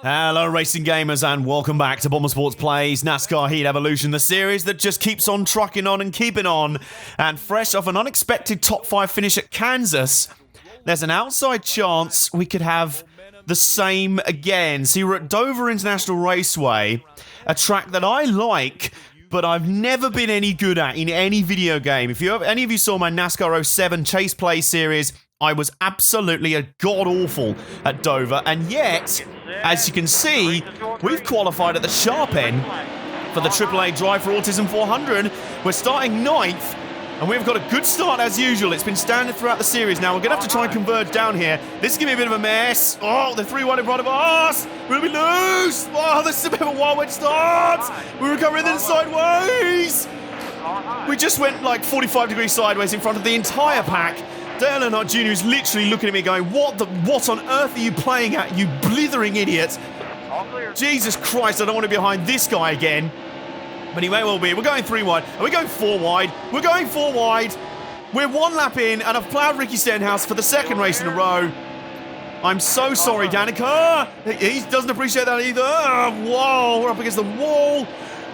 Hello racing gamers and welcome back to BombersportsPlays NASCAR Heat Evolution, the series that just keeps on trucking on and keeping on. And fresh off an unexpected top 5 finish at Kansas, there's an outside chance we could have the same again. See, we're at Dover International Raceway, a track that I like, but I've never been any good at in any video game. If any of you saw my NASCAR 07 Chase Play series, I was absolutely a god-awful at Dover, and yet, as you can see, we've qualified at the sharp end for the AAA Drive for Autism 400. We're starting 9th, and we've got a good start as usual. It's been standard throughout the series. Now, we're going to have to try and converge down here. This is going to be a bit of a mess. Oh, the 3-1 in front of us. We're going to be loose. Oh, this is a bit of a wild wedge start. We're recovering then sideways. We just went like 45 degrees sideways in front of the entire pack. Dale Earnhardt Jr. is literally looking at me going, what on earth are you playing at, you blithering idiot? Jesus Christ, I don't want to be behind this guy again. But he may well be. We're going 3 wide. Are we going 4 wide? We're going 4 wide. We're 1 lap in, and I've ploughed Ricky Stenhouse for the 2nd race in a row. I'm so sorry, Danica. He doesn't appreciate that either. Whoa, we're up against the wall.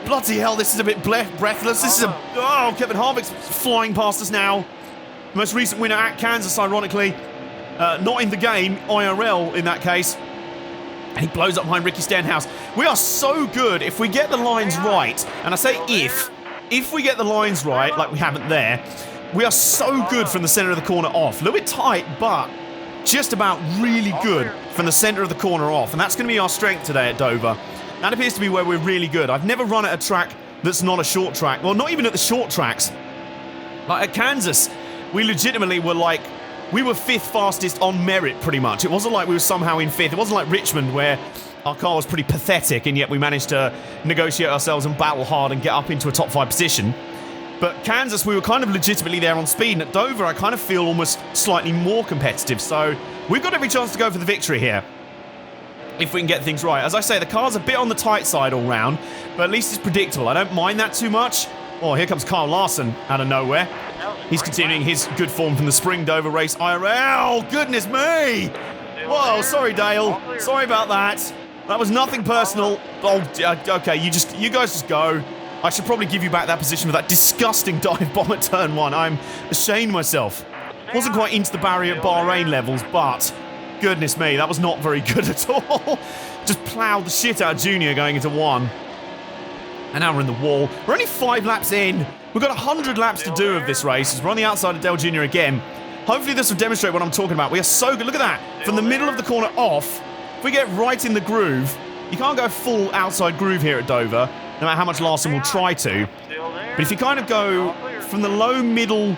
Bloody hell, this is a bit breathless. This is Kevin Harvick's flying past us now. Most recent winner at Kansas, ironically. Not in the game, IRL in that case. And he blows up behind Ricky Stenhouse. We are so good if we get the lines right. And I say if we get the lines right, like we haven't there, we are so good from the center of the corner off. A little bit tight, but just about really good from the center of the corner off. And that's going to be our strength today at Dover. That appears to be where we're really good. I've never run at a track that's not a short track. Well, not even at the short tracks. Like at Kansas, we legitimately were like, we were 5th fastest on merit, pretty much. It wasn't like we were somehow in 5th. It wasn't like Richmond, where our car was pretty pathetic, and yet we managed to negotiate ourselves and battle hard and get up into a top 5 position. But Kansas, we were kind of legitimately there on speed, and at Dover, I kind of feel almost slightly more competitive. So we've got every chance to go for the victory here, if we can get things right. As I say, the car's a bit on the tight side all round, but at least it's predictable. I don't mind that too much. Oh, here comes Kyle Larson out of nowhere. He's continuing his good form from the spring Dover race IRL. Goodness me! Whoa, sorry, Dale. Sorry about that. That was nothing personal. Oh, okay, you guys just go. I should probably give you back that position for that disgusting dive bomb at turn 1. I'm ashamed myself. Wasn't quite into the barrier at Bahrain levels, but goodness me, that was not very good at all. Just ploughed the shit out of Junior going into 1. And now we're in the wall. We're only 5 laps in. We've got 100 laps to do of this race as we're on the outside of Dale Jr. again. Hopefully this will demonstrate what I'm talking about. We are so good. Look at that. From the middle of the corner off, if we get right in the groove, you can't go full outside groove here at Dover, no matter how much Larson will try to. But if you kind of go from the low, middle,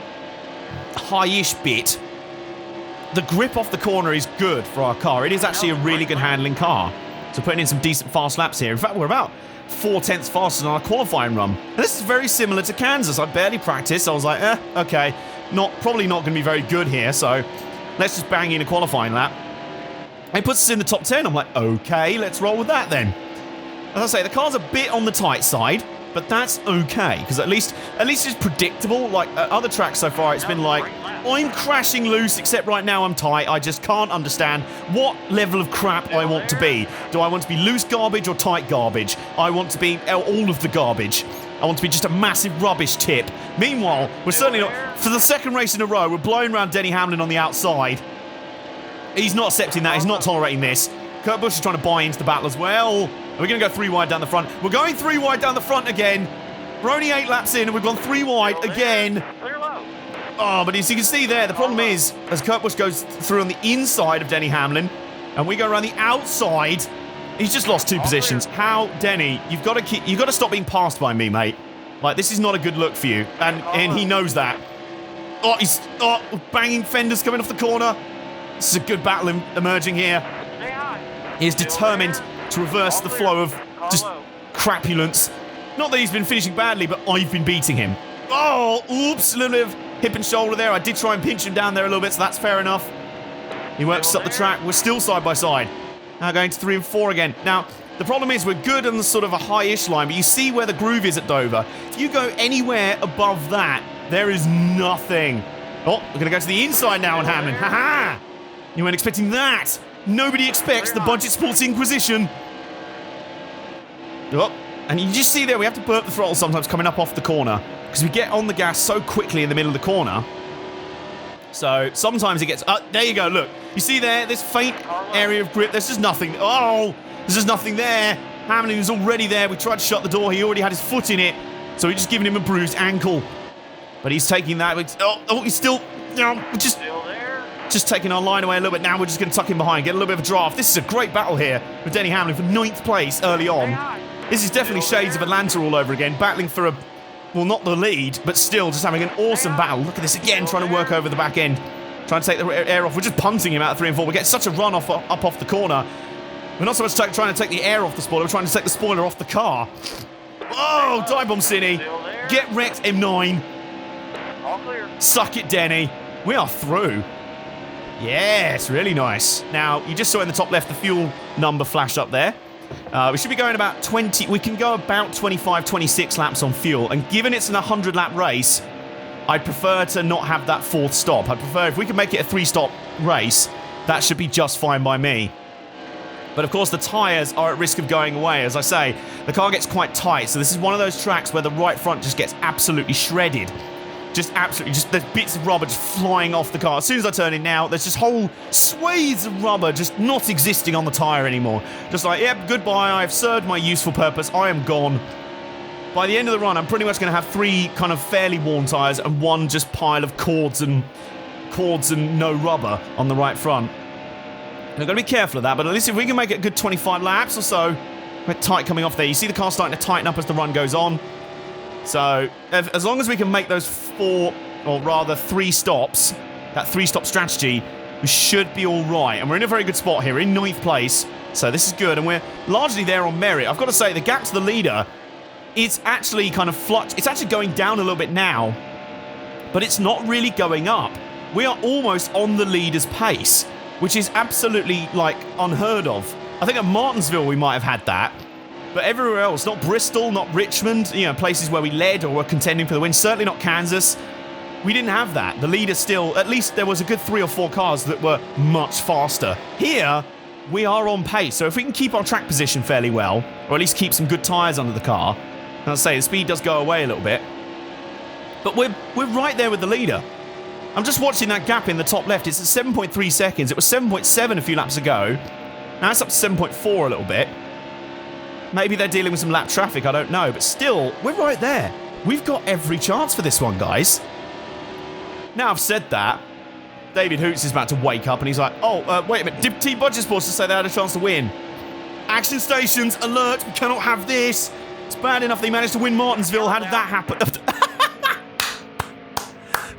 high-ish bit, the grip off the corner is good for our car. It is actually a really good handling car. So putting in some decent fast laps here. In fact, we're about 4/10 faster than our qualifying run. And this is very similar to Kansas. I barely practiced. I was like, okay, probably not going to be very good here, so let's just bang in a qualifying lap. And it puts us in the top 10. I'm like, okay, let's roll with that then. As I say, the car's a bit on the tight side, but that's okay, because at least it's predictable. Like at other tracks so far, it's been like, I'm crashing loose, except right now I'm tight. I just can't understand what level of crap I want to be. Do I want to be loose garbage or tight garbage? I want to be all of the garbage. I want to be just a massive rubbish tip. Meanwhile, we're certainly not, for the 2nd race in a row, we're blowing around Denny Hamlin on the outside. He's not accepting that. He's not tolerating this. Kurt Busch is trying to buy into the battle as well. Are we going to go 3 wide down the front? We're going 3 wide down the front again. We're only 8 laps in and we've gone 3 wide again. Oh, but as you can see there, the problem is, as Kurt Busch goes through on the inside of Denny Hamlin, and we go around the outside, he's just lost 2 positions. How, Denny? You've got to stop being passed by me, mate. Like, this is not a good look for you, and he knows that. Oh, he's banging fenders coming off the corner. This is a good battle emerging here. He is determined to reverse the flow of just crapulence. Not that he's been finishing badly, but I've been beating him. Oh, oops, a little bit of hip and shoulder there. I did try and pinch him down there a little bit, so that's fair enough. He works up the track. We're still side by side. Now going to 3 and 4 again. Now, the problem is we're good on the sort of a high-ish line, but you see where the groove is at Dover. If you go anywhere above that, there is nothing. Oh, we're going to go to the inside now on Hamlin. Ha-ha! You weren't expecting that. Nobody expects the Budget Sports Inquisition. Oh, and you just see there, we have to burp the throttle sometimes coming up off the corner because we get on the gas so quickly in the middle of the corner. So sometimes it gets... there you go, look. You see there, this faint area of grip. There's just nothing. Oh, there's just nothing there. Hamlin was already there. We tried to shut the door. He already had his foot in it. So we're just giving him a bruised ankle. But he's taking that. He's still... just taking our line away a little bit. Now we're just going to tuck him behind, get a little bit of a draft. This is a great battle here with Denny Hamlin for 9th place early on. This is definitely shades of Atlanta all over again. Battling for a... Well, not the lead, but still just having an awesome battle. Look at this again, trying to work over the back end. Trying to take the air off. We're just punting him out of 3 and 4. We're getting such a run up off the corner. We're not so much trying to take the air off the spoiler. We're trying to take the spoiler off the car. Oh, dive bomb Cine. Get wrecked, M9. All clear. Suck it, Denny. We are through. Yes, really nice. Now, you just saw in the top left the fuel number flash up there. We should be going about 20... We can go about 25, 26 laps on fuel. And given it's an 100-lap race, I'd prefer to not have that 4th stop. I'd prefer if we can make it a 3-stop race, that should be just fine by me. But of course, the tyres are at risk of going away. As I say, the car gets quite tight. So this is one of those tracks where the right front just gets absolutely shredded. Just absolutely, there's bits of rubber just flying off the car. As soon as I turn in now, there's just whole swathes of rubber just not existing on the tyre anymore. Just like, yep, goodbye, I've served my useful purpose, I am gone. By the end of the run, I'm pretty much going to have 3 kind of fairly worn tyres and 1 just pile of cords and no rubber on the right front. I've got to be careful of that, but at least if we can make it a good 25 laps or so, we're tight coming off there. You see the car starting to tighten up as the run goes on. So, as long as we can make those 4, or rather 3 stops, that 3-stop strategy, we should be all right. And we're in a very good spot here, in 9th place. So this is good, and we're largely there on merit. I've got to say, the gap to the leader, it's actually kind of it's actually going down a little bit now, but it's not really going up. We are almost on the leader's pace, which is absolutely, like, unheard of. I think at Martinsville we might have had that. But everywhere else, not Bristol, not Richmond, you know, places where we led or were contending for the win, certainly not Kansas. We didn't have that. The leader still, at least there was a good 3 or 4 cars that were much faster. Here, we are on pace. So if we can keep our track position fairly well, or at least keep some good tyres under the car, and I'll say the speed does go away a little bit. But we're right there with the leader. I'm just watching that gap in the top left. It's at 7.3 seconds. It was 7.7 a few laps ago. Now it's up to 7.4 a little bit. Maybe they're dealing with some lap traffic, I don't know. But still, we're right there. We've got every chance for this one, guys. Now I've said that, David Hoots is about to wake up and he's like, oh, wait a minute. Did Team Budget Sports just say they had a chance to win? Action stations, alert, we cannot have this. It's bad enough they managed to win Martinsville. How did that happen?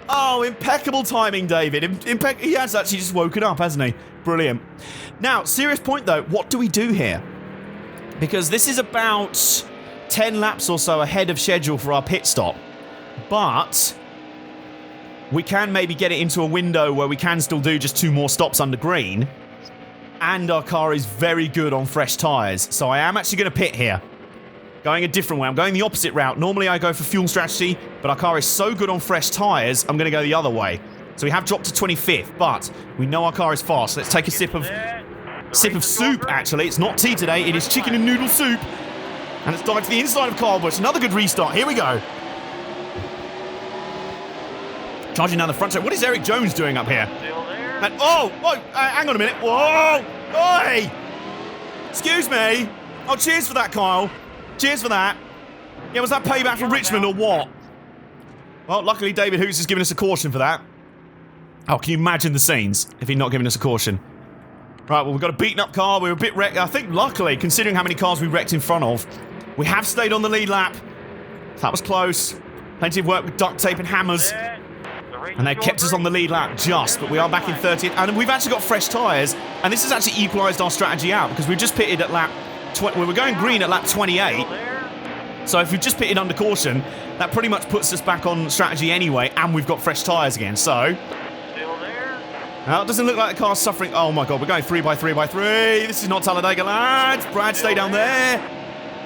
Oh, impeccable timing, David. He has actually just woken up, hasn't he? Brilliant. Now, serious point though, what do we do here? Because this is about 10 laps or so ahead of schedule for our pit stop. But we can maybe get it into a window where we can still do just 2 more stops under green. And our car is very good on fresh tyres. So I am actually going to pit here. Going a different way. I'm going the opposite route. Normally I go for fuel strategy, but our car is so good on fresh tyres, I'm going to go the other way. So we have dropped to 25th, but we know our car is fast. Let's take a sip of soup, actually. It's not tea today. It is chicken and noodle soup. And it's dived to the inside of Kyle Busch. Another good restart. Here we go. Charging down the front straight. What is Eric Jones doing up here? And, hang on a minute. Whoa! Oi! Excuse me. Oh, cheers for that, Kyle. Cheers for that. Yeah, was that payback for Richmond or what? Well, luckily David Hoots has given us a caution for that. Oh, can you imagine the scenes if he'd not given us a caution? Right, well, we've got a beaten up car. We were a bit wrecked. I think, luckily, considering how many cars we wrecked in front of, we have stayed on the lead lap. That was close. Plenty of work with duct tape and hammers. And they kept us on the lead lap just, but we are back in 30th. And we've actually got fresh tyres. And this has actually equalised our strategy out because we've just pitted at lap... we were going green at lap 28. So if we've just pitted under caution, that pretty much puts us back on strategy anyway. And we've got fresh tyres again, so... Well, it doesn't look like the car's suffering. Oh my god, we're going 3x3x3. This is not Talladega, lads. Brad, stay down there.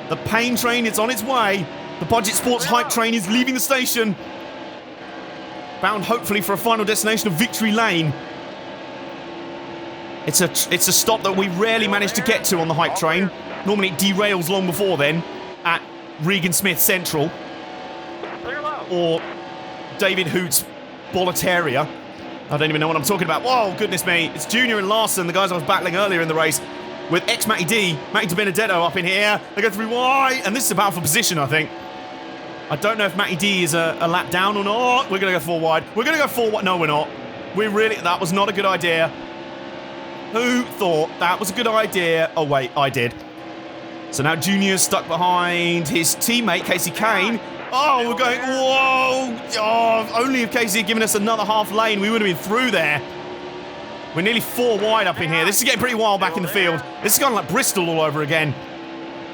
The pain train is on its way. The Budget Sports hype train is leaving the station. Bound hopefully for a final destination of Victory Lane. It's a stop that we rarely manage to get to on the hype train. Normally it derails long before then at Regan Smith Central or David Hoot's Boletaria. I don't even know what I'm talking about. Whoa, goodness me. It's Junior and Larson, the guys I was battling earlier in the race, with ex-Matty D, Matty DiBenedetto up in here. They go through wide, and this is a battle for position, I think. I don't know if Matty D is a lap down or not. We're going to go 4 wide. We're going to go 4 wide. No, we're not. That was not a good idea. Who thought that was a good idea? Oh, wait, I did. So now Junior's stuck behind his teammate, Casey Kane. Oh, we're going, whoa. Oh, only if Casey had given us another half lane, we would have been through there. We're nearly 4 wide up in here. This is getting pretty wild back in the field. This is kind of like Bristol all over again.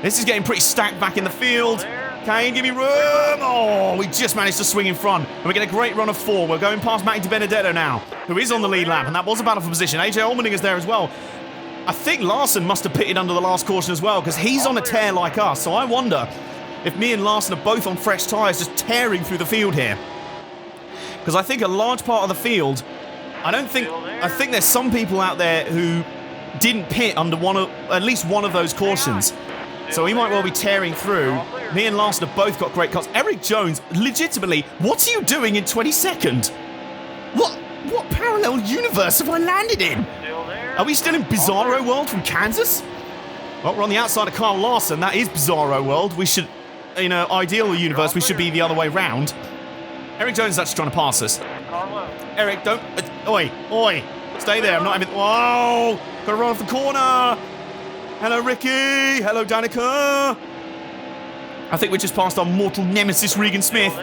This is getting pretty stacked back in the field. Kane, give me room. Oh, we just managed to swing in front. And we get a great run of 4. We're going past Matty DiBenedetto now, who is on the lead lap. And that was a battle for position. AJ Allmendinger's there as well. I think Larson must have pitted under the last caution as well, because he's on a tear like us. So I wonder if me and Larson are both on fresh tyres, just tearing through the field here. Because I think a large part of the field, I think there's some people out there who didn't pit under at least one of those cautions. So he might well be tearing through. Me and Larson have both got great cuts. Eric Jones, legitimately, what are you doing in 22nd? What parallel universe have I landed in? Are we still in Bizarro World from Kansas? Well, we're on the outside of Kyle Larson. That is Bizarro World. We should, in an ideal universe, we should be the other way round. Eric Jones is actually trying to pass us. Eric, don't... Oi. Stay there. I'm not having... Whoa! Got to run off the corner. Hello, Ricky. Hello, Danica. I think we just passed our mortal nemesis, Regan Smith.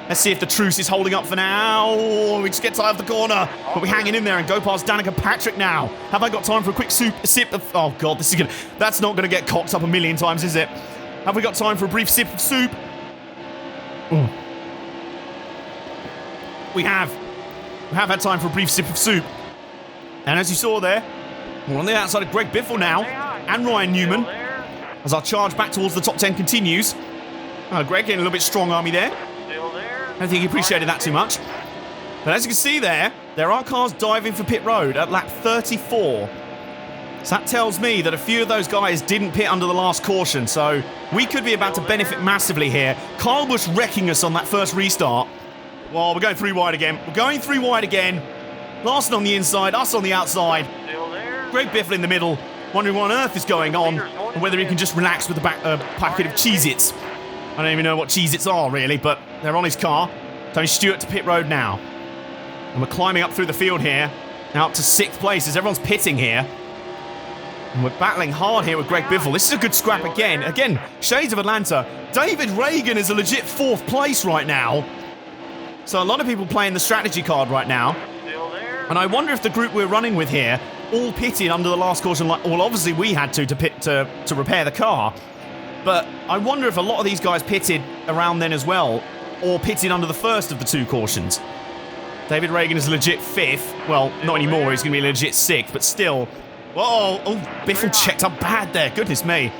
Let's see if the truce is holding up for now. We just get tired of the corner. But we're hanging in there and go past Danica Patrick now. Have I got time for a quick sip of... Oh, God, this is that's not going to get cocked up a million times, is it? Have we got time for a brief sip of soup? We have had time for a brief sip of soup. And as you saw there, we're on the outside of Greg Biffle now, and Ryan Newman, as our charge back towards the top 10 continues. Greg getting a little bit strong army there. I don't think he appreciated that too much. But as you can see there are cars diving for pit road at lap 34. So that tells me that a few of those guys didn't pit under the last caution, so we could be about to benefit massively here. Kyle Busch wrecking us on that first restart. Well, we're going 3 wide again. Larson on the inside, us on the outside. Greg Biffle in the middle, wondering what on earth is going on, and whether he can just relax with a packet of Cheez-Its. I don't even know what Cheez-Its are, really, but they're on his car. Tony Stewart to pit road now. And we're climbing up through the field here, now up to 6th place as everyone's pitting here. And we're battling hard here with Greg Biffle. This is a good scrap again. Again, shades of Atlanta. David Reagan is a legit 4th place right now. So a lot of people playing the strategy card right now. And I wonder if the group we're running with here all pitted under the last caution. Well, obviously we had to pit to repair the car. But I wonder if a lot of these guys pitted around then as well, or pitted under the first of the 2 cautions. David Reagan is a legit 5th. Well, not anymore. He's going to be a legit 6th, but still. Whoa! Oh, Biffle checked up bad there. Goodness me.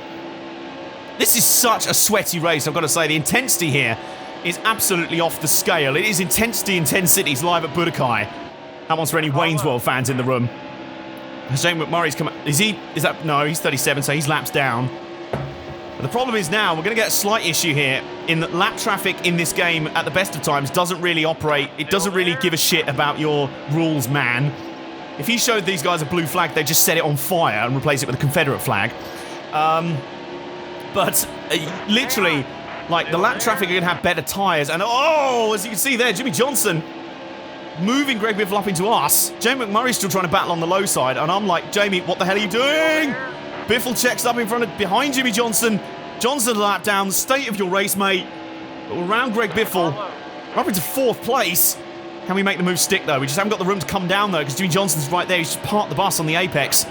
This is such a sweaty race, I've got to say. The intensity here is absolutely off the scale. It is intensity in 10 cities live at Budokai. That one's for any Wayne's World fans in the room. Shane McMurray's come... No, he's 37, so he's laps down. But the problem is now, we're going to get a slight issue here in that lap traffic in this game, at the best of times, doesn't really operate. It doesn't really give a shit about your rules, man. If he showed these guys a blue flag, they'd just set it on fire and replace it with a Confederate flag. Literally, like, the lap traffic are going to have better tyres. And, as you can see there, Jimmy Johnson moving Greg Biffle up into us. Jamie McMurray's still trying to battle on the low side. And I'm like, Jamie, what the hell are you doing? Biffle checks up behind Jimmy Johnson. Johnson lap down. The state of your race, mate. But we're around Greg Biffle. We're up into 4th place. Can we make the move stick, though? We just haven't got the room to come down, though, because Jimmy Johnson's right there. He's just parked the bus on the apex.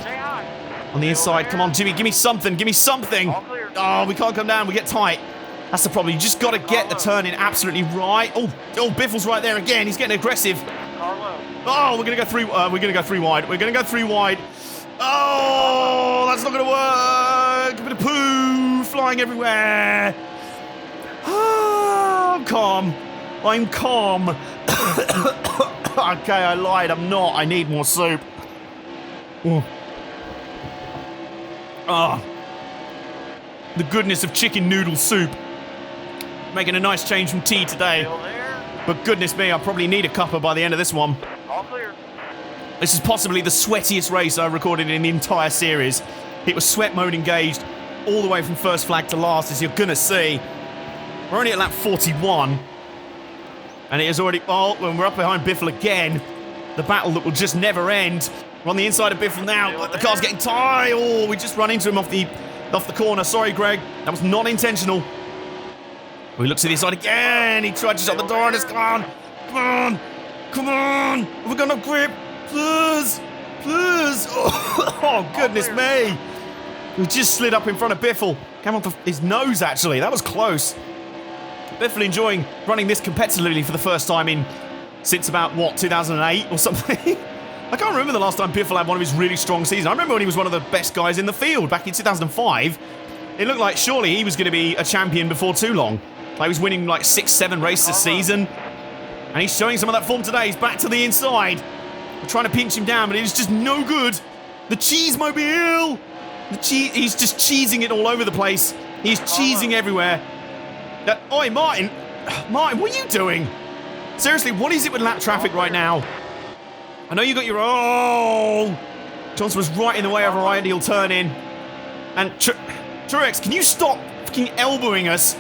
On the inside. Come on, Jimmy. Give me something. Give me something. Oh, we can't come down. We get tight. That's the problem. You just got to get the turn in absolutely right. Oh, Biffle's right there again. He's getting aggressive. Oh, we're going to go 3 wide. We're going to go 3 wide. Oh, that's not going to work. A bit of poo flying everywhere. Oh, I'm calm. Okay, I lied. I'm not. I need more soup. Ooh. Oh, the goodness of chicken noodle soup. Making a nice change from tea today. But goodness me, I'll probably need a cuppa by the end of this one. All clear. This is possibly the sweatiest race I recorded in the entire series. It was sweat mode engaged all the way from first flag to last, as you're gonna see. We're only at lap 41. And it is already, oh, when we're up behind Biffle again. The battle that will just never end. We're on the inside of Biffle now, but the car's getting tight. Oh, we just run into him off the corner. Sorry, Greg. That was not intentional. He looks to the inside again. He tried to shut the door and it's gone. Come on. Come on. Have we got enough grip? Please. Please. Oh, goodness me. We just slid up in front of Biffle. Came off his nose, actually. That was close. Biffle enjoying running this competitively for the first time since about, what, 2008 or something? I can't remember the last time Biffle had one of his really strong seasons. I remember when he was one of the best guys in the field back in 2005. It looked like surely he was going to be a champion before too long. Like he was winning like 6-7 races a season. And he's showing some of that form today. He's back to the inside. We're trying to pinch him down, but it's just no good. The cheese mobile. He's just cheesing it all over the place. He's cheesing everywhere. Oi, Martin. Martin, what are you doing? Seriously, what is it with lap traffic right now? I know you got your... Oh! Johnson was right in the way of our ideal turn in. And Truex, can you stop fucking elbowing us?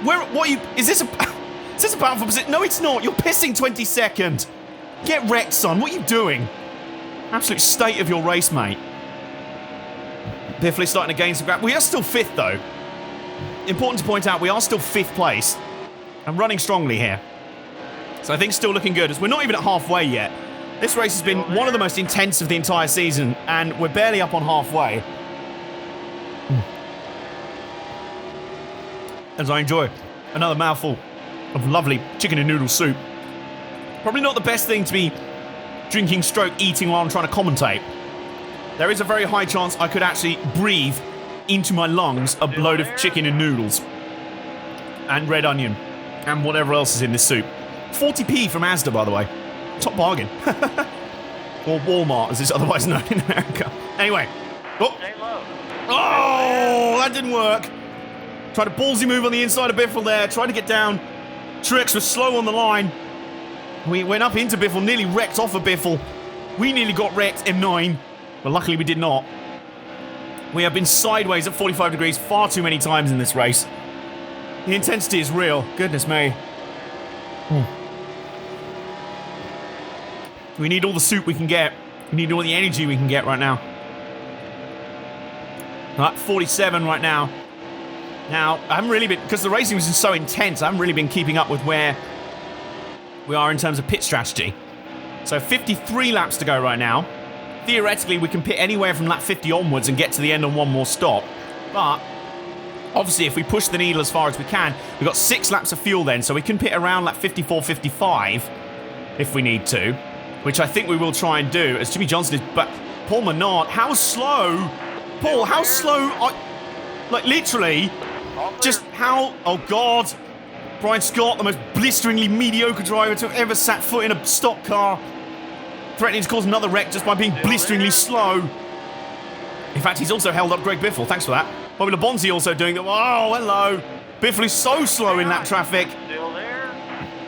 What are you... Is this a battle for position? No, it's not. You're pissing 22nd. Get wrecked, son. What are you doing? Absolute state of your race, mate. Biffle is starting to gain some ground. We are still 5th, though. Important to point out, we are still 5th place. And running strongly here. So I think still looking good, as we're not even at halfway yet. This race has been one of the most intense of the entire season, and we're barely up on halfway. As I enjoy another mouthful of lovely chicken and noodle soup. Probably not the best thing to be drinking stroke eating while I'm trying to commentate. There is a very high chance I could actually breathe into my lungs a load of chicken and noodles. And red onion. And whatever else is in this soup. 40p from Asda, by the way. Top bargain. Or Walmart, as it's otherwise known in America. Anyway. Oh, that didn't work. Tried a ballsy move on the inside of Biffle there. Tried to get down. Truex was slow on the line. We went up into Biffle, nearly wrecked off of Biffle. We nearly got wrecked M9. But luckily we did not. We have been sideways at 45 degrees far too many times in this race. The intensity is real. Goodness me. We need all the soup we can get. We need all the energy we can get right now. We're at 47 right now. Now, I haven't really been, because the racing was so intense, I haven't really been keeping up with where we are in terms of pit strategy. So 53 laps to go right now. Theoretically, we can pit anywhere from lap 50 onwards and get to the end on one more stop. But obviously, if we push the needle as far as we can, we've got 6 laps of fuel then, so we can pit around lap 54, 55 if we need to, which I think we will try and do, as Jimmy Johnson is... But Paul Menard, how slow? Paul, how slow? Like, literally, just how... Oh, God. Brian Scott, the most blisteringly mediocre driver to have ever sat foot in a stock car. Threatening to cause another wreck just by being blisteringly slow. In fact, he's also held up Greg Biffle. Thanks for that. Bobby Labonzi also doing that. Oh, hello. Biffle is so slow in lap traffic. Still there.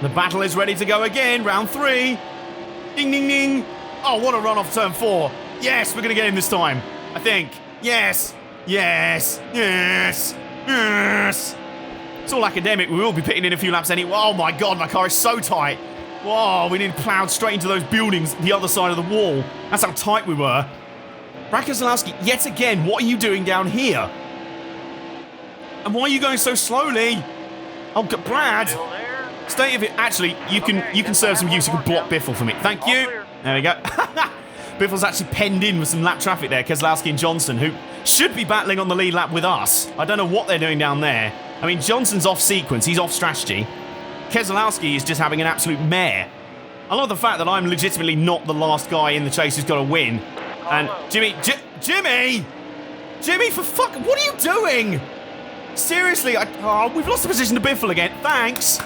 The battle is ready to go again. Round 3. Ding, ding, ding. Oh, what a run off turn 4. Yes, we're going to get him this time. I think. Yes. Yes. Yes. Yes. It's all academic. We will be pitting in a few laps anyway. Oh, my God. My car is so tight. Whoa, we nearly ploughed straight into those buildings, the other side of the wall. That's how tight we were. Brad Keselowski, yet again, what are you doing down here? And why are you going so slowly? Oh, Brad. State of it. Actually, you can serve some use. You can block Biffle for me. Thank you. There we go. Biffle's actually penned in with some lap traffic there. Keselowski and Johnson, who should be battling on the lead lap with us. I don't know what they're doing down there. I mean, Johnson's off sequence. He's off strategy. Keselowski is just having an absolute mare. I love the fact that I'm legitimately not the last guy in the chase who's got to win. And Jimmy, for fuck, what are you doing? Seriously, we've lost the position to Biffle again. Thanks.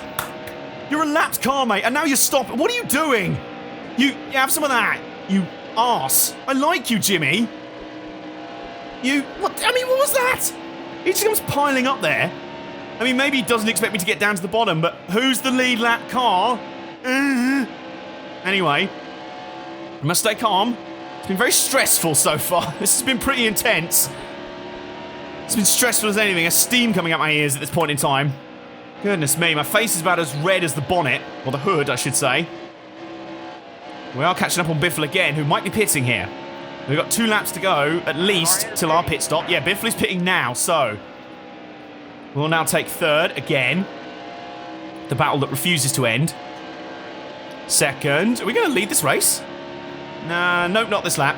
You're a lapped car, mate, and now you're stopping. What are you doing? You have some of that, you arse. I like you, Jimmy. What? I mean, what was that? He just comes piling up there. I mean, maybe he doesn't expect me to get down to the bottom, but who's the lead lap car? Anyway, I must stay calm. It's been very stressful so far. This has been pretty intense. It's been stressful as anything. There's steam coming out my ears at this point in time. Goodness me, my face is about as red as the bonnet, or the hood, I should say. We are catching up on Biffle again, who might be pitting here. We've got 2 laps to go, at least, till our pit stop. Yeah, Biffle is pitting now, so we'll now take 3rd again. The battle that refuses to end. 2nd. Are we going to lead this race? Nah, nope, not this lap.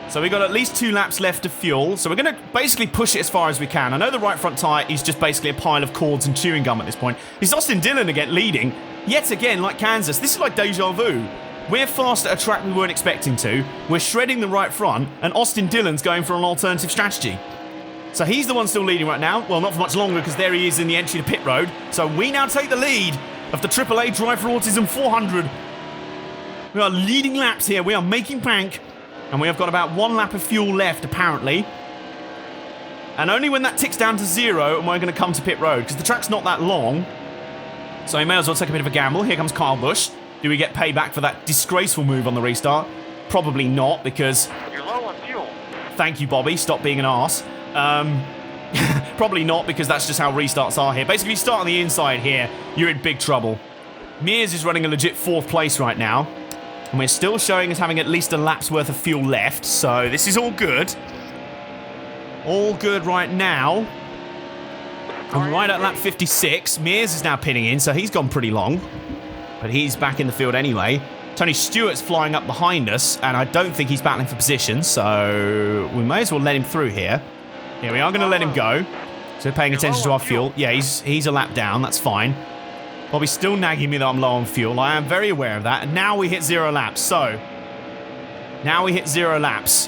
So we've got at least 2 laps left of fuel. So we're going to basically push it as far as we can. I know the right front tyre is just basically a pile of cords and chewing gum at this point. It's Austin Dillon again leading. Yet again, like Kansas. This is like deja vu. We're fast at a track we weren't expecting to. We're shredding the right front. And Austin Dillon's going for an alternative strategy. So he's the one still leading right now. Well, not for much longer because there he is in the entry to pit road. So we now take the lead of the AAA Drive for Autism 400. We are leading laps here. We are making bank. And we have got about 1 lap of fuel left, apparently. And only when that ticks down to 0 am I going to come to pit road, because the track's not that long. So we may as well take a bit of a gamble. Here comes Kyle Busch. Do we get payback for that disgraceful move on the restart? Probably not, because... You're low on fuel. Thank you, Bobby. Stop being an arse. Probably not, because that's just how restarts are here. Basically, if you start on the inside here, you're in big trouble. Mears is running a legit 4th place right now. And we're still showing as having at least a lap's worth of fuel left. So this is all good. All good right now. I'm right at lap 56. Mears is now pitting in, so he's gone pretty long. But he's back in the field anyway. Tony Stewart's flying up behind us, and I don't think he's battling for position. So we may as well let him through here. Here, we are going to let him go. So we're paying attention to our fuel. Yeah, he's a lap down. That's fine. Bobby's still nagging me that I'm low on fuel. I am very aware of that. And now we hit 0 laps. So, now we hit 0 laps.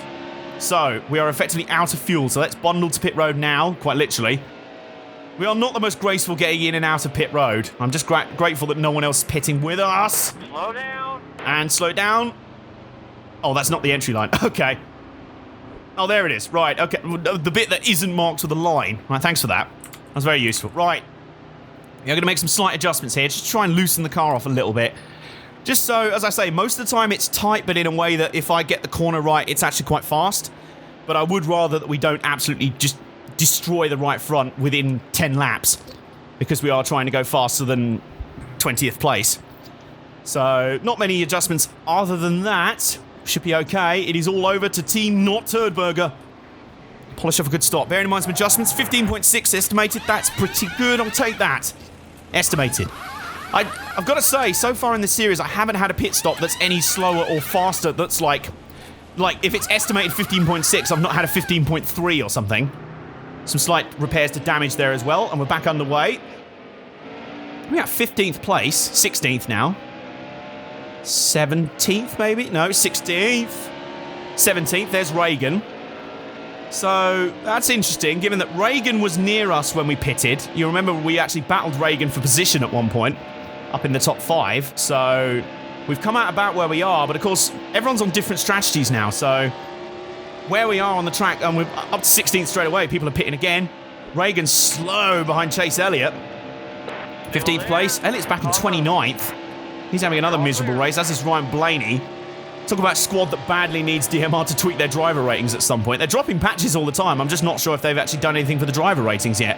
So, we are effectively out of fuel. So let's bundle to pit road now, quite literally. We are not the most graceful getting in and out of pit road. I'm just grateful that no one else is pitting with us. Slow down. And slow down. Oh, that's not the entry line. Okay. Oh, there it is. Right, okay. The bit that isn't marked with a line. Right, thanks for that. That's very useful. Right. We're going to make some slight adjustments here, just to try and loosen the car off a little bit. Just so, as I say, most of the time it's tight, but in a way that if I get the corner right, it's actually quite fast. But I would rather that we don't absolutely just destroy the right front within 10 laps, because we are trying to go faster than 20th place. So, not many adjustments other than that. Should be okay. It is all over to Team Not Turdberger. Polish off a good stop. Bearing in mind some adjustments, 15.6 estimated. That's pretty good. I'll take that. Estimated. I've got to say, so far in this series, I haven't had a pit stop that's any slower or faster. That's like if it's estimated 15.6, I've not had a 15.3 or something. Some slight repairs to damage there as well, and we're back underway. We're at 15th place, 16th now. 17th, maybe? No, 16th. 17th, there's Reagan. So, that's interesting, given that Reagan was near us when we pitted. You remember we actually battled Reagan for position at one point, up in the top 5. So, we've come out about where we are, but of course, everyone's on different strategies now. So, where we are on the track, and we're up to 16th straight away. People are pitting again. Reagan's slow behind Chase Elliott. 15th place. Elliott's back in 29th. He's having another miserable race, as is Ryan Blaney. Talk about a squad that badly needs DMR to tweak their driver ratings at some point. They're dropping patches all the time. I'm just not sure if they've actually done anything for the driver ratings yet.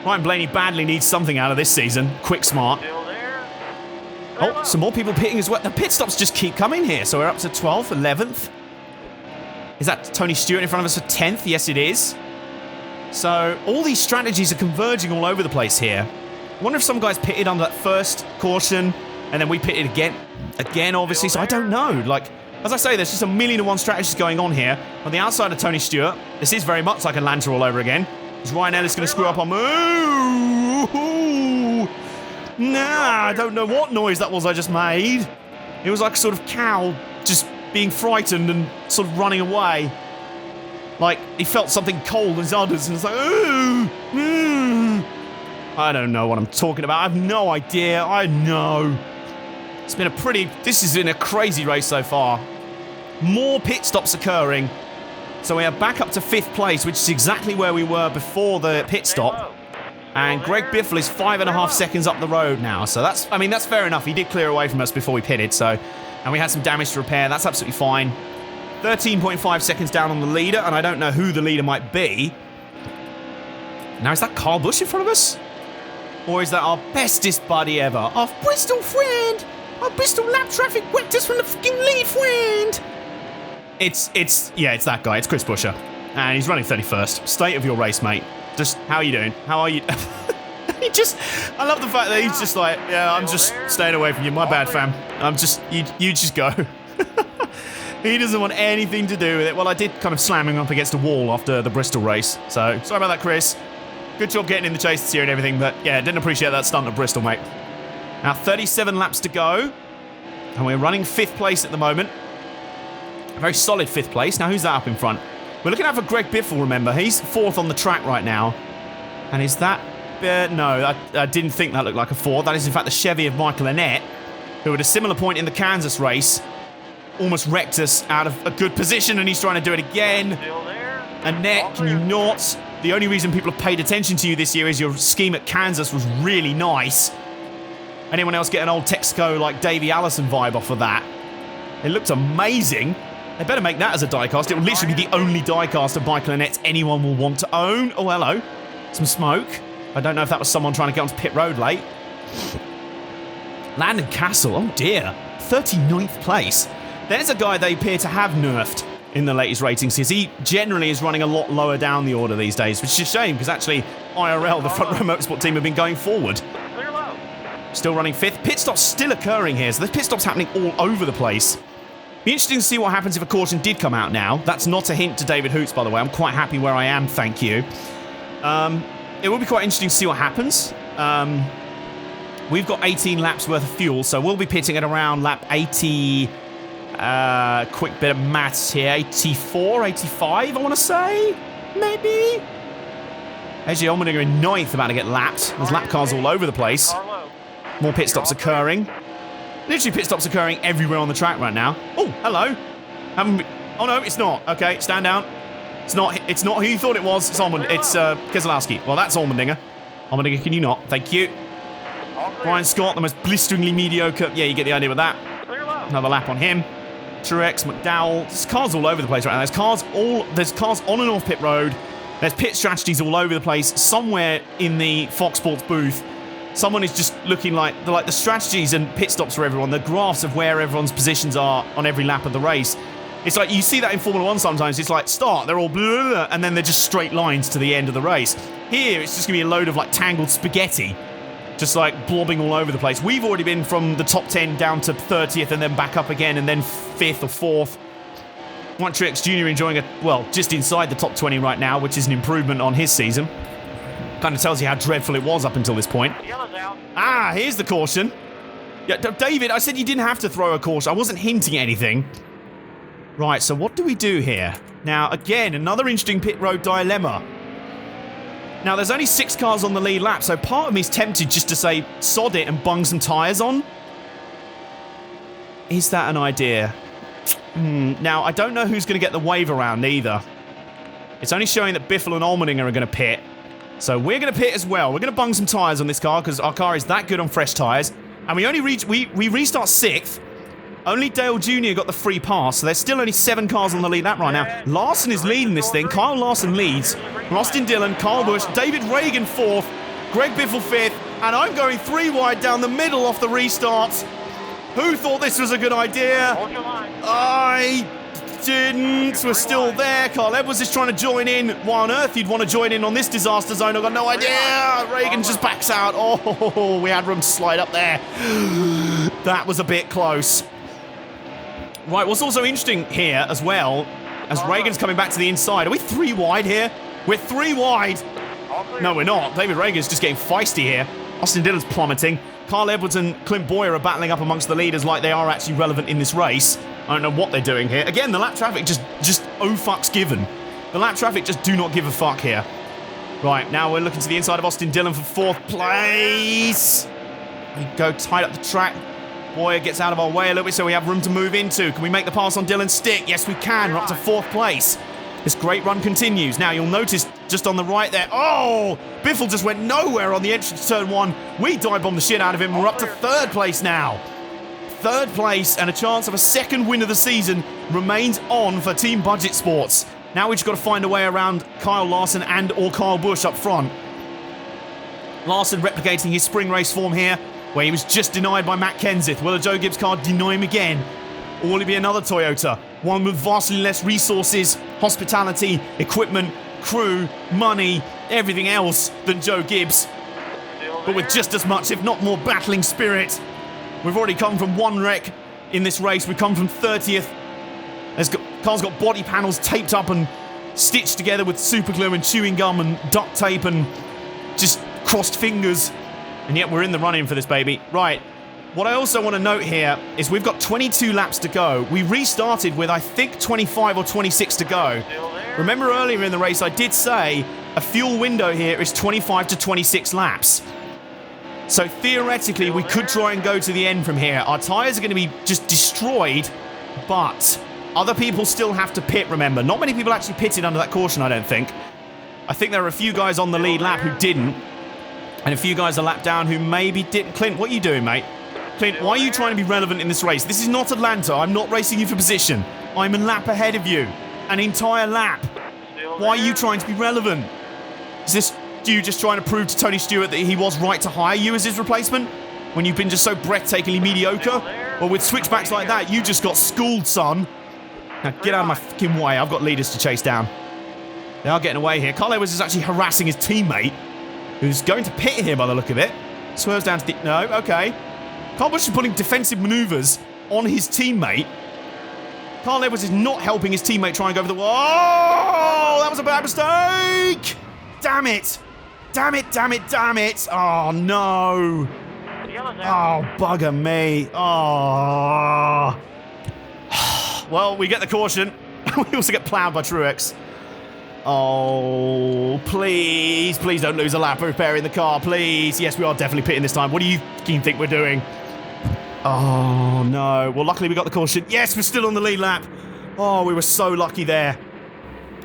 Ryan Blaney badly needs something out of this season. Quick smart. Oh, some more people pitting as well. The pit stops just keep coming here. So we're up to 12th, 11th. Is that Tony Stewart in front of us for 10th? Yes, it is. So all these strategies are converging all over the place here. I wonder if some guys pitted under that first caution, and then we pitted again, obviously, so I don't know. Like, as I say, there's just a million and one strategies going on here. On the outside of Tony Stewart, this is very much like a Lancer all over again. Is Ryan Ellis going to screw up on... Ooh! Nah, I don't know what noise that was I just made. It was like a sort of cow just being frightened and sort of running away. Like, he felt something cold in his udders, and it's like, ooh, ooh. I don't know what I'm talking about. I have no idea. I know. It's been this has been a crazy race so far. More pit stops occurring. So we are back up to 5th place, which is exactly where we were before the pit stop. And Greg Biffle is 5.5 seconds up the road now. So that's fair enough. He did clear away from us before we pitted. So, and we had some damage to repair. That's absolutely fine. 13.5 seconds down on the leader, and I don't know who the leader might be. Now, is that Kyle Busch in front of us? Or is that our bestest buddy ever? Our Bristol friend! Our Bristol lap traffic whipped us from the fucking lead, friend! It's that guy. It's Chris Buescher. And he's running 31st. State of your race, mate. Just, how are you doing? How are you? I love the fact that he's just like, yeah, I'm just staying away from you. My bad, fam. You just go. He doesn't want anything to do with it. Well, I did kind of slam him up against a wall after the Bristol race. So, sorry about that, Chris. Good job getting in the chase this year and everything, but yeah, didn't appreciate that stunt at Bristol, mate. Now, 37 laps to go, and we're running 5th place at the moment. A very solid 5th place. Now, who's that up in front? We're looking out for Greg Biffle, remember. He's 4th on the track right now. And is that... no, I didn't think that looked like a 4. That is, in fact, the Chevy of Michael Annett, who at a similar point in the Kansas race almost wrecked us out of a good position, and he's trying to do it again. Annett, can you not... The only reason people have paid attention to you this year is your scheme at Kansas was really nice. Anyone else get an old Texaco like Davey Allison vibe off of that? It looked amazing. They better make that as a diecast. It will literally be the only diecast of Michael Annett anyone will want to own. Oh, hello. Some smoke. I don't know if that was someone trying to get onto pit road late. Landon Castle. Oh, dear. 39th place. There's a guy they appear to have nerfed in the latest ratings, because he generally is running a lot lower down the order these days, which is a shame, because actually IRL, the front row motorsport team, have been going forward. Still running 5th. Pit stop's still occurring here, so the pit stop's happening all over the place. Be interesting to see what happens if a caution did come out now. That's not a hint to David Hoots, by the way. I'm quite happy where I am, thank you. It will be quite interesting to see what happens. We've got 18 laps worth of fuel, so we'll be pitting at around lap 80... quick bit of maths here. 84, 85, I want to say? Maybe? Ajay Allmendinger in 9th, about to get lapped. There's lap cars all over the place. More pit stops occurring. Literally pit stops occurring everywhere on the track right now. Oh, hello. Oh, no, it's not. Okay, stand down. It's not who you thought it was. It's Keselowski. Well, that's Allmendinger. Allmendinger, can you not? Thank you. Brian Scott, the most blisteringly mediocre. Yeah, you get the idea with that. Another lap on him. Truex, McDowell. There's cars all over the place right now. There's cars on and off pit road. There's pit strategies all over the place. Somewhere in the Fox Sports booth, someone is just looking like the strategies and pit stops for everyone, the graphs of where everyone's positions are on every lap of the race. It's like you see that in Formula 1 sometimes. It's like start, they're all blah, blah, blah, and then they're just straight lines to the end of the race. Here, it's just going to be a load of like tangled spaghetti. Just like blobbing all over the place. We've already been from the top 10 down to 30th and then back up again and then 5th or 4th. White Truex Jr. enjoying just inside the top 20 right now, which is an improvement on his season. Kind of tells you how dreadful it was up until this point. Ah, here's the caution. Yeah, David, I said you didn't have to throw a caution. I wasn't hinting at anything. Right, so what do we do here? Now, again, another interesting pit road dilemma. Now, there's only 6 cars on the lead lap, so part of me is tempted just to say, sod it and bung some tyres on. Is that an idea? Now, I don't know who's going to get the wave around either. It's only showing that Biffle and Allmendinger are going to pit. So we're going to pit as well. We're going to bung some tyres on this car because our car is that good on fresh tyres. And we only we restart 6th. Only Dale Jr. got the free pass, so there's still only 7 cars on the lead lap right now. Larson is leading this thing. Kyle Larson leads. Austin Dillon, Kyle Busch, David Reagan 4th, Greg Biffle 5th, and I'm going 3 wide down the middle off the restarts. Who thought this was a good idea? I didn't. We're still there. Carl Edwards is trying to join in. Why on earth you'd want to join in on this disaster zone? I've got no idea. Reagan just backs out. Oh, we had room to slide up there. That was a bit close. Right, what's also interesting here as well, as Reagan's coming back to the inside. Are we 3 wide here? We're 3 wide. No, we're not. David Reagan's just getting feisty here. Austin Dillon's plummeting. Carl Edwards and Clint Boyer are battling up amongst the leaders like they are actually relevant in this race. I don't know what they're doing here. Again, the lap traffic just oh fucks given. The lap traffic just do not give a fuck here. Right, now we're looking to the inside of Austin Dillon for 4th place. We go tight up the track. Boyer gets out of our way a little bit so we have room to move into. Can we make the pass on Dillon's stick? Yes, we can. We're up to 4th place. This great run continues. Now, you'll notice just on the right there, oh, Biffle just went nowhere on the entrance to turn 1. We dive-bombed the shit out of him. We're up to 3rd place now. 3rd place, and a chance of a 2nd win of the season remains on for Team Budget Sports. Now we've just got to find a way around Kyle Larson and or Kyle Busch up front. Larson replicating his spring race form here, where he was just denied by Matt Kenseth. Will a Joe Gibbs car deny him again? Or will it be another Toyota? One with vastly less resources, hospitality, equipment, crew, money, everything else than Joe Gibbs. But with just as much, if not more, battling spirit. We've already come from 1 wreck in this race. We've come from 30th. Car's got body panels taped up and stitched together with super glue and chewing gum and duct tape and just crossed fingers. And yet we're in the running for this baby. Right. What I also want to note here is we've got 22 laps to go. We restarted with, I think, 25 or 26 to go. Remember earlier in the race, I did say a fuel window here is 25 to 26 laps. So theoretically, we could try and go to the end from here. Our tyres are going to be just destroyed, but other people still have to pit, remember. Not many people actually pitted under that caution, I don't think. I think there are a few guys on the lead lap who didn't, and a few guys a lap down who maybe didn't. Clint, what are you doing, mate? Clint, why are you trying to be relevant in this race? This is not Atlanta. I'm not racing you for position. I'm a lap ahead of you. An entire lap. Why are you trying to be relevant? Is this you just trying to prove to Tony Stewart that he was right to hire you as his replacement? When you've been just so breathtakingly mediocre? Well, with switchbacks like that, you just got schooled, son. Now, get out of my fucking way. I've got leaders to chase down. They are getting away here. Carl Edwards is actually harassing his teammate, who's going to pit here by the look of it. Swerves down to the... No, okay. Carl Busch is putting defensive maneuvers on his teammate. Carl Edwards is not helping his teammate try and go over the wall. Oh, that was a bad mistake. Damn it. Damn it, damn it, damn it. Oh, no. Oh, bugger me. Oh. Well, we get the caution. We also get ploughed by Truex. Oh, please. Please don't lose a lap repairing the car, please. Yes, we are definitely pitting this time. What do you think we're doing? Oh, no. Well, luckily we got the caution. Yes, we're still on the lead lap. Oh, we were so lucky there.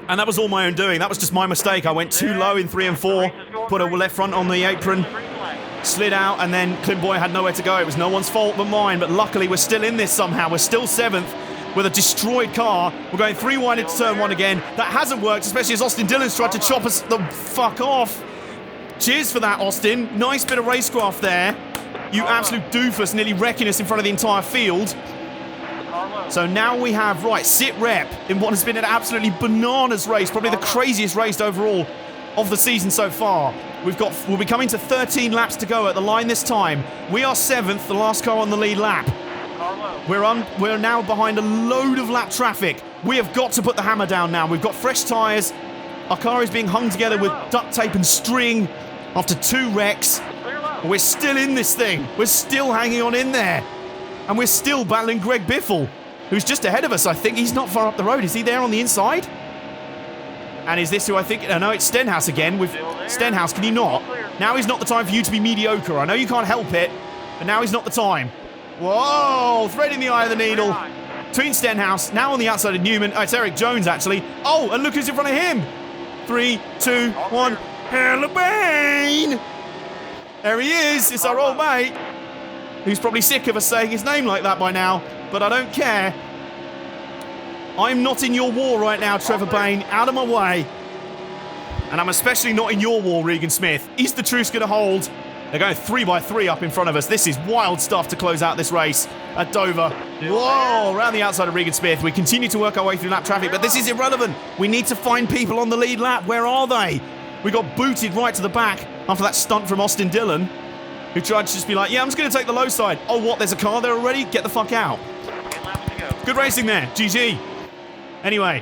And that was all my own doing. That was just my mistake. I went too low in 3 and 4, put a left front on the apron, slid out, and then Clint Boyer had nowhere to go. It was no one's fault but mine, but luckily we're still in this somehow. We're still 7th with a destroyed car. We're going 3 wide into turn 1 again. That hasn't worked, especially as Austin Dillon's tried to chop us the fuck off. Cheers for that, Austin. Nice bit of racecraft there. You absolute doofus, nearly wrecking us in front of the entire field. So now we have, right, sit rep in what has been an absolutely bananas race, probably the craziest race overall of the season so far. We'll be coming to 13 laps to go at the line this time. We are 7th, the last car on the lead lap. We're now behind a load of lap traffic. We have got to put the hammer down now. We've got fresh tyres. Our car is being hung together with duct tape and string after 2 wrecks. We're still in this thing. We're still hanging on in there. And we're still battling Greg Biffle, who's just ahead of us, I think. He's not far up the road. Is he there on the inside? And is this who I think... No, it's Stenhouse again. With Stenhouse, can you not? Now is not the time for you to be mediocre. I know you can't help it, but now is not the time. Whoa, threading the eye of the needle. Between Stenhouse, now on the outside of Newman. Oh, it's Eric Jones, actually. Oh, and look who's in front of him. 3, 2, 1. Hellebane! There he is. It's our old mate, who's probably sick of us saying his name like that by now, but I don't care. I'm not in your war right now, Trevor Bayne. Out of my way. And I'm especially not in your war, Regan Smith. Is the truce going to hold? They're going 3 by 3 up in front of us. This is wild stuff to close out this race at Dover. Whoa, around the outside of Regan Smith. We continue to work our way through lap traffic, but this is irrelevant. We need to find people on the lead lap. Where are they? We got booted right to the back after that stunt from Austin Dillon, who tried to just be like, yeah, I'm just going to take the low side. Oh, what? There's a car there already? Get the fuck out. Good racing there. GG. Anyway,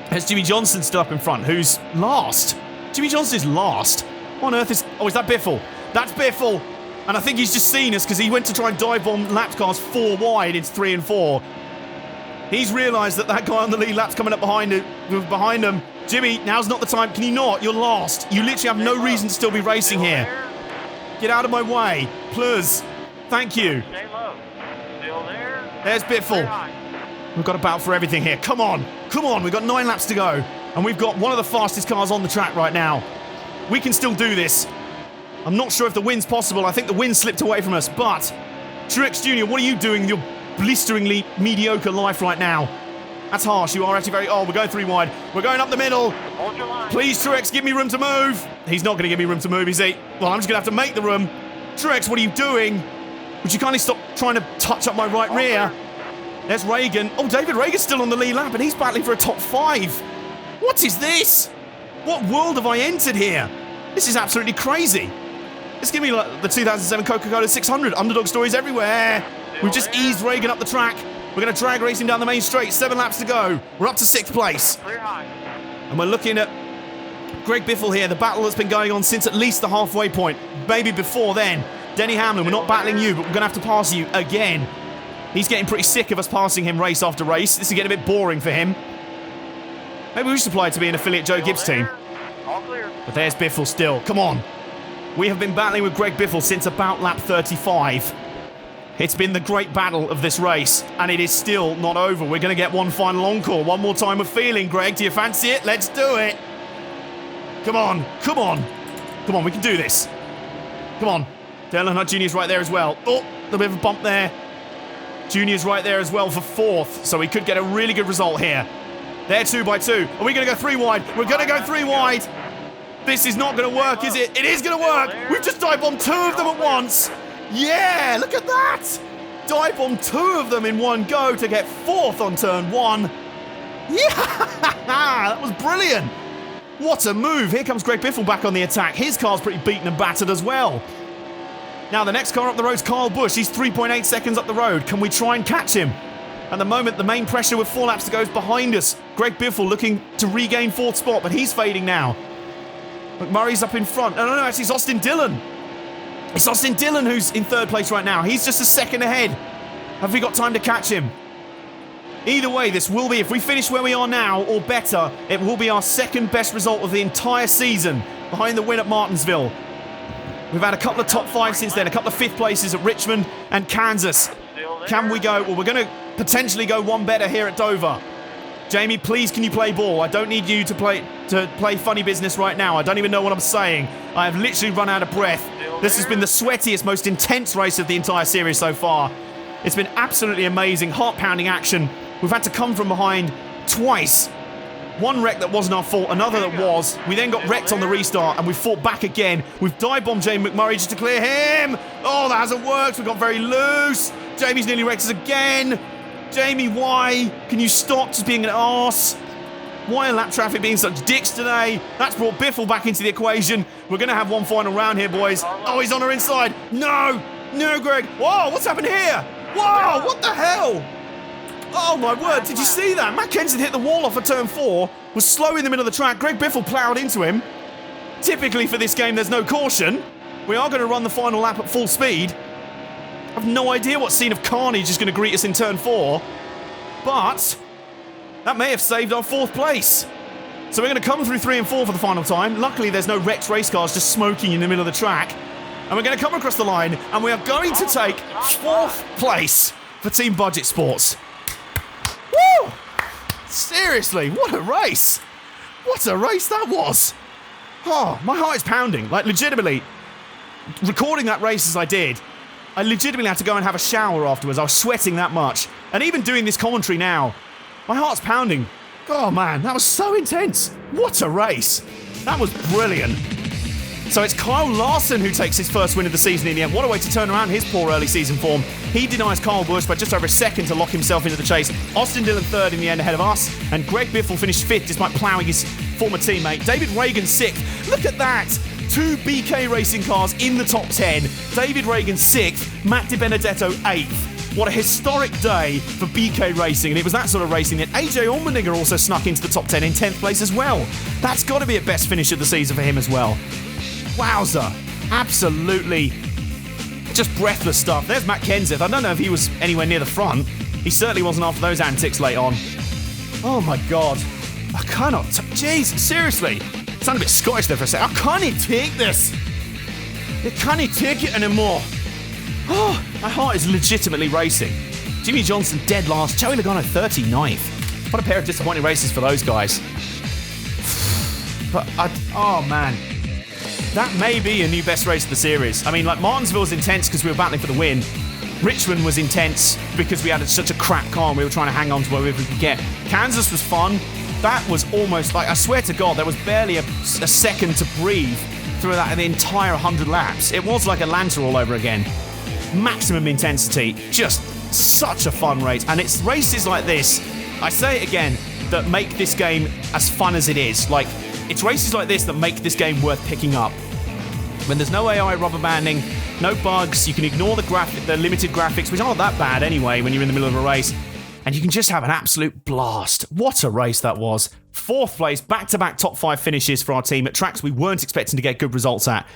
there's Jimmy Johnson still up in front, who's last. Jimmy Johnson is last. What on earth is... Oh, is that Biffle? That's Biffle. And I think he's just seen us because he went to try and dive bomb lap cars 4 wide into 3 and 4. He's realised that guy on the lead lap's coming up behind him. Jimmy, now's not the time. Can you not? You're last. You literally have no reason to still be racing here. Get out of my way. Please. Thank you. There's Biffle. We've got to battle for everything here. Come on. Come on. We've got 9 laps to go. And we've got one of the fastest cars on the track right now. We can still do this. I'm not sure if the win's possible. I think the wind slipped away from us. But, Truex Jr., what are you doing in your blisteringly mediocre life right now? That's harsh. You are actually very... Oh, we're going 3 wide. We're going up the middle. Please, Truex, give me room to move. He's not going to give me room to move, is he? Well, I'm just going to have to make the room. Truex, what are you doing? Would you kindly stop trying to touch up my right rear? There's Reagan. Oh, David Reagan's still on the lead lap, and he's battling for a top 5. What is this? What world have I entered here? This is absolutely crazy. It's giving me like the 2007 Coca-Cola 600. Underdog stories everywhere. We've just eased Reagan up the track. We're going to drag racing down the main straight. 7 laps to go. We're up to 6th place. And we're looking at Greg Biffle here. The battle that's been going on since at least the halfway point. Maybe before then. Denny Hamlin, we're not battling you, but we're going to have to pass you again. He's getting pretty sick of us passing him race after race. This is getting a bit boring for him. Maybe we should apply to be an affiliate Joe Gibbs team. But there's Biffle still. Come on. We have been battling with Greg Biffle since about lap 35. It's been the great battle of this race, and it is still not over. We're going to get one final encore. One more time of feeling, Greg. Do you fancy it? Let's do it. Come on. Come on. Come on, we can do this. Come on. Dale Earnhardt Jr. is right there as well. Oh, a little bit of a bump there. Junior's right there as well for 4th, so we could get a really good result here. They're 2 by 2. Are we going to go 3 wide? We're going to go 3 wide. This is not going to work, is it? It is going to work. We've just dive bombed 2 of them at once. Yeah, look at that! Dive bomb 2 of them in one go to get 4th on turn 1. Yeah, that was brilliant. What a move. Here comes Greg Biffle back on the attack. His car's pretty beaten and battered as well. Now the next car up the road is Kyle Busch. He's 3.8 seconds up the road. Can we try and catch him? At the moment, the main pressure with 4 laps to go is behind us. Greg Biffle looking to regain 4th spot, but he's fading now. McMurray's up in front. No, actually it's Austin Dillon. It's Austin Dillon who's in 3rd place right now. He's just a second ahead. Have we got time to catch him? Either way, this will be, if we finish where we are now, or better, it will be our 2nd best result of the entire season, behind the win at Martinsville. We've had a couple of top 5 since then, a couple of 5th places at Richmond and Kansas. Can we go? Well, we're going to potentially go one better here at Dover. Jamie, please, can you play ball? I don't need you to play funny business right now. I don't even know what I'm saying. I have literally run out of breath. This has been the sweatiest, most intense race of the entire series so far. It's been absolutely amazing, heart-pounding action. We've had to come from behind twice. One wreck that wasn't our fault, another that was. We then got wrecked on the restart, and we fought back again. We've dive-bombed Jamie McMurray just to clear him. Oh, that hasn't worked. We got very loose. Jamie's nearly wrecked us again. Jamie, why? Can you stop just being an arse? Why are lap traffic being such dicks today? That's brought Biffle back into the equation. We're going to have one final round here, boys. Oh, he's on our inside. No, Greg. Whoa, what's happened here? Whoa, what the hell? Oh, my word, did you see that? Matt Kenseth hit the wall off of turn 4, was slow in the middle of the track. Greg Biffle ploughed into him. Typically for this game, there's no caution. We are going to run the final lap at full speed. I have no idea what scene of carnage is going to greet us in turn 4, but that may have saved our 4th place. So we're going to come through 3 and 4 for the final time. Luckily, there's no wrecked race cars just smoking in the middle of the track. And we're going to come across the line, and we are going to take 4th place for Team Budget Sports. Woo! Seriously, what a race. What a race that was. Oh, my heart is pounding. Like, legitimately, recording that race as I did, I legitimately had to go and have a shower afterwards. I was sweating that much. And even doing this commentary now, my heart's pounding. Oh man, that was so intense. What a race. That was brilliant. So it's Kyle Larson who takes his first win of the season in the end. What a way to turn around his poor early season form. He denies Kyle Busch by just over a second to lock himself into the chase. Austin Dillon 3rd in the end ahead of us. And Greg Biffle finished 5th despite ploughing his former teammate. David Reagan 6th. Look at that. 2 BK racing cars in the top 10. David Reagan 6th. Matt DiBenedetto 8th. What a historic day for BK racing. And it was that sort of racing that AJ Allmendinger also snuck into the top 10 in 10th place as well. That's got to be a best finish of the season for him as well. Wowza. Absolutely just breathless stuff. There's Matt Kenseth. I don't know if he was anywhere near the front. He certainly wasn't after those antics late on. Oh my God. I cannot... Jeez, seriously. I sounded a bit Scottish there for a second. I can't take this. I can't take it anymore. Oh, my heart is legitimately racing. Jimmy Johnson dead last. Joey Logano 39th. What a pair of disappointing races for those guys. But, oh man. That may be a new best race of the series. I mean, like, Martinsville's intense because we were battling for the win. Richmond was intense because we had such a crap car and we were trying to hang on to whatever we could get. Kansas was fun. That was almost like, I swear to God, there was barely a second to breathe through that the entire 100 laps. It was like Atlanta all over again. Maximum intensity. Just such a fun race. And it's races like this, I say it again, that make this game as fun as it is. Like, it's races like this that make this game worth picking up. When there's no AI rubber banding, no bugs, you can ignore the limited graphics, which aren't that bad anyway when you're in the middle of a race, and you can just have an absolute blast. What a race that was. 4th place, back-to-back top 5 finishes for our team at tracks we weren't expecting to get good results at.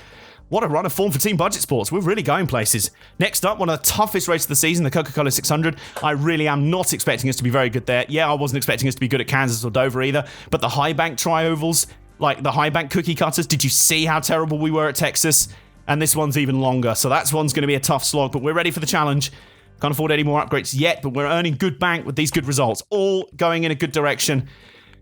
What a run of form for Team Budget Sports. We're really going places. Next up, one of the toughest races of the season, the Coca-Cola 600. I really am not expecting us to be very good there. Yeah, I wasn't expecting us to be good at Kansas or Dover either, but the high bank tri-ovals, like the high bank cookie cutters, did you see how terrible we were at Texas? And this one's even longer, so that one's going to be a tough slog, but we're ready for the challenge. Can't afford any more upgrades yet, but we're earning good bank with these good results. All going in a good direction,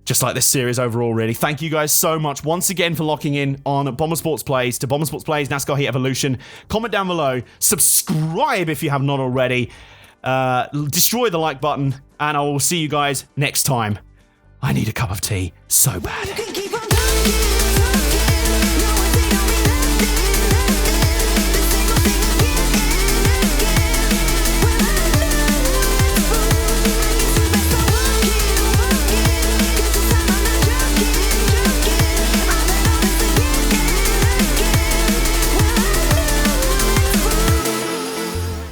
just like this series overall, really. Thank you guys so much once again for locking in on Bomber Sports Plays, to Bomber Sports Plays NASCAR Heat Evolution. Comment down below, subscribe if you have not already, destroy the like button, and I will see you guys next time. I need a cup of tea so bad.